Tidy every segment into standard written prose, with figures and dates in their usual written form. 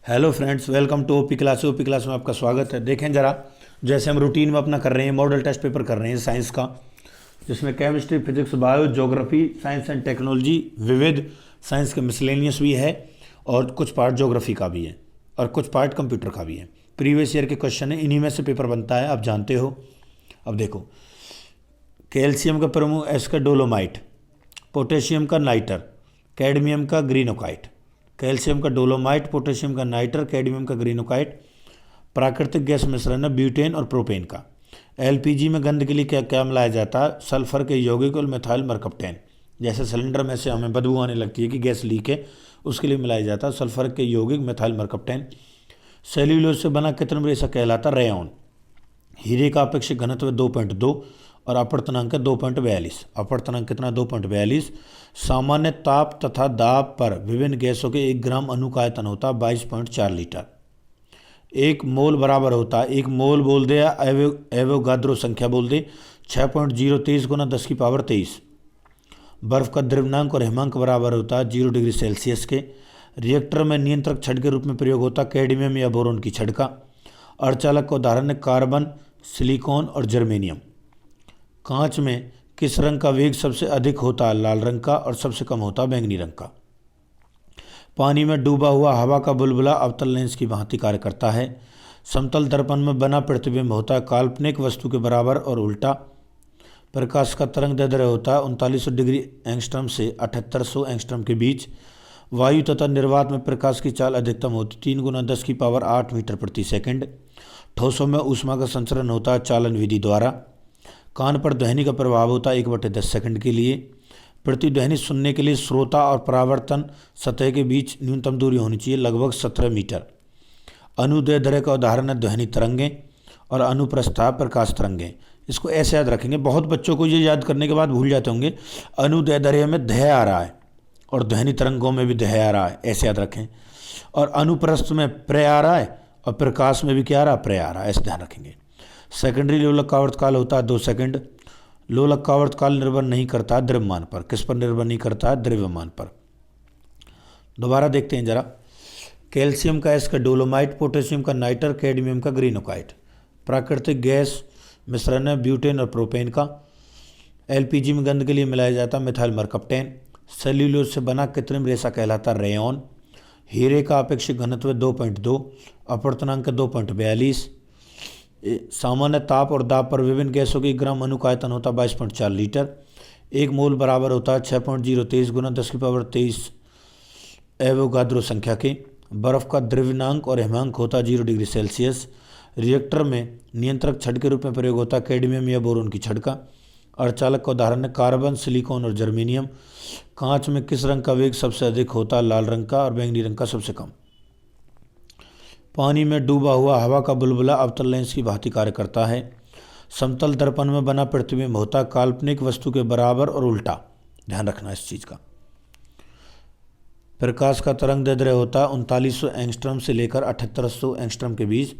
Hello friends, welcome to OP class. OP class में आपका स्वागत है। देखें ज़रा, जैसे हम रूटीन में अपना कर रहे हैं, मॉडल टेस्ट पेपर कर रहे हैं साइंस का, जिसमें chemistry, physics, bio, geography, science and technology, विविध साइंस के मिसलेनियस भी है और कुछ पार्ट ज्योग्राफी का भी है और कुछ पार्ट कंप्यूटर का भी है। प्रीवियस ईयर के क्वेश्चन है, इन्हीं में से पेपर बनता है, आप जानते हो। अब देखो, कैल्शियम का प्रमुख एस का डोलोमाइट, पोटेशियम का नाइटर, कैडमियम का ग्रीनोकाइट। कैल्शियम का डोलोमाइट, पोटेशियम का नाइटर, कैडमियम का ग्रीनोकाइट। प्राकृतिक गैस मिश्रण है ब्यूटेन और प्रोपेन का। एलपीजी में गंध के लिए क्या क्या मिलाया जाता है? सल्फर के यौगिक और मिथाइल मरकप्टेन। जैसे सिलेंडर में से हमें बदबू आने लगती है कि गैस लीक है, उसके लिए मिलाया जाता है सल्फर के यौगिक, मिथाइल मरकप्टेन। सेल्यूलोज से बना कृत्रिम रेशा कहलाता रेयॉन। हीरे का अपेक्षित घनत्व 2.2 और अपवर्तनांक 2.42। अपवर्तनांक कितना? 2.42। सामान्य ताप तथा दाब पर विभिन्न गैसों के 1 ग्राम अणु का आयतन होता है 22.4 लीटर। 1 मोल बराबर होता है, 1 मोल बोल दे या एवोगाद्रो संख्या बोल दे, 6.023 गुना 10 की पावर 23। बर्फ का द्रव्यनांक और हिमांक बराबर होता है 0 डिग्री सेल्सियस के। रिएक्टर में नियंत्रक छड़ के रूप में प्रयोग होता है कैडमियम या बोरोन की छड़ का। अर्धचालक का उदाहरण है कार्बन, सिलिकॉन और जर्मेनियम। कांच में किस रंग का वेग सबसे अधिक होता है? लाल रंग का, और सबसे कम होता है बैंगनी रंग का। पानी में डूबा हुआ हवा का बुलबुला अवतल लेंस की भांति कार्य करता है। समतल दर्पण में बना प्रतिबिंब होता है काल्पनिक वस्तु के बराबर और उल्टा। प्रकाश का तरंग दैर्ध्य होता है 3900 डिग्री एंगस्ट्रम से 7800 एंगस्ट्रम के बीच। वायु तथा निर्वात में प्रकाश की चाल अधिकतम होती 3 गुना 10 की पावर 8 मीटर प्रति सेकंड। ठोसों में ऊष्मा का संचरण होता है चालन विधि द्वारा। कान पर ध्वनि का प्रभाव होता है 1/10 सेकंड के लिए। प्रतिध्वनि सुनने के लिए श्रोता और परावर्तन सतह के बीच न्यूनतम दूरी होनी चाहिए लगभग 17 मीटर। अनुदैर्ध्य का उदाहरण है ध्वनि तरंगें और अनुप्रस्थ प्रकाश तरंगें। इसको ऐसे याद रखेंगे, बहुत बच्चों को ये याद करने के बाद भूल जाते होंगे। अनुदैर्ध्य में ध्य आ रहा है और ध्वनि तरंगों में भी ध्य आ रहा है, ऐसे याद रखें। और अनुप्रस्थ में प्र आ रहा है और प्रकाश में भी क्या आ रहा है? प्र आ रहा है, ऐसे ध्यान रखेंगे। सेकेंडरी लोलक का आवर्तकाल होता है 2 सेकंड। लोलक का आवर्तकाल निर्भर नहीं करता है द्रव्यमान पर। किस पर निर्भर नहीं करता है? द्रव्यमान पर। दोबारा देखते हैं जरा। कैल्शियम का एस का डोलोमाइट, पोटेशियम का नाइटर, कैडमियम का ग्रीनोकाइट। प्राकृतिक गैस मिश्रण है ब्यूटेन और प्रोपेन का। एलपीजी में गंध के लिए मिलाया जाता है मिथाइल मरकप्टेन। सेल्यूलोज से बना कृत्रिम रेशा कहलाता रेयॉन। हीरे का अपेक्षित घनत्व 2.2, अपवर्तनांक 2.42। सामान्य ताप और दाब पर विभिन्न गैसों के 1 ग्राम अणु का आयतन होता है 22.4 लीटर। 1 मोल बराबर होता है 6.023 गुना 10 की पावर 23 एवोगाद्रो संख्या के। बर्फ का द्रव्यनांक और हिमांक होता है 0 डिग्री सेल्सियस। रिएक्टर में नियंत्रक छड़ के रूप में प्रयोग होता है कैडमियम या बोरोन की छड़ का। अर्धचालक का उदाहरण है कार्बन, सिलिकॉन और जर्मेनियम। कांच में किस रंग का वेग सबसे अधिक होता है? लाल रंग का, और बैंगनी रंग का सबसे कम। पानी में डूबा हुआ हवा का बुलबुला अवतल लेंस की भांति कार्य करता है। समतल दर्पण में बना प्रतिबिंब होता है काल्पनिक वस्तु के बराबर और उल्टा, ध्यान रखना इस चीज़ का। प्रकाश का तरंग दैर्ध्य होता है 3900 एंगस्ट्रम से लेकर 7800 एंगस्ट्रम के बीच।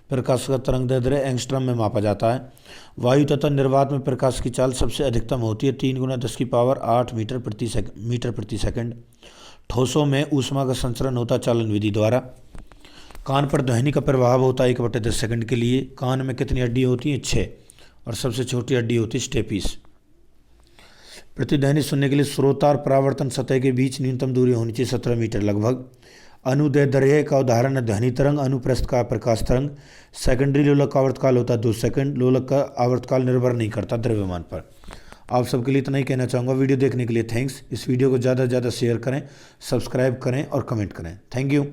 प्रकाश का तरंग दैर्ध्य एंगस्ट्रम में मापा जाता है। वायु तथा निर्वात में प्रकाश की चाल सबसे अधिकतम होती है 3 गुना 10 की पावर 8 मीटर प्रति सेकंड। ठोसों में ऊष्मा का संचरण होता है चालन विधि द्वारा। कान पर ध्वनि का प्रभाव होता है 1/10 सेकंड के लिए। कान में कितनी हड्डी होती हैं? 6, और सबसे छोटी हड्डी होती है स्टेपिस। प्रतिध्वनि सुनने के लिए श्रोता और परावर्तन सतह के बीच न्यूनतम दूरी होनी चाहिए 17 मीटर लगभग। अनुदैर्ध्य का उदाहरण है ध्वनि तरंग, अनुप्रस्थ का प्रकाश तरंग। सेकेंडरी लोलक का आवर्तकाल होता है 2 सेकंड। लोलक का आवर्तकाल निर्भर नहीं करता द्रव्यमान पर। आप सबके लिए इतना ही कहना चाहूँगा। वीडियो देखने के लिए थैंक्स। इस वीडियो को ज़्यादा से ज़्यादा शेयर करें, सब्सक्राइब करें और कमेंट करें। Thank you.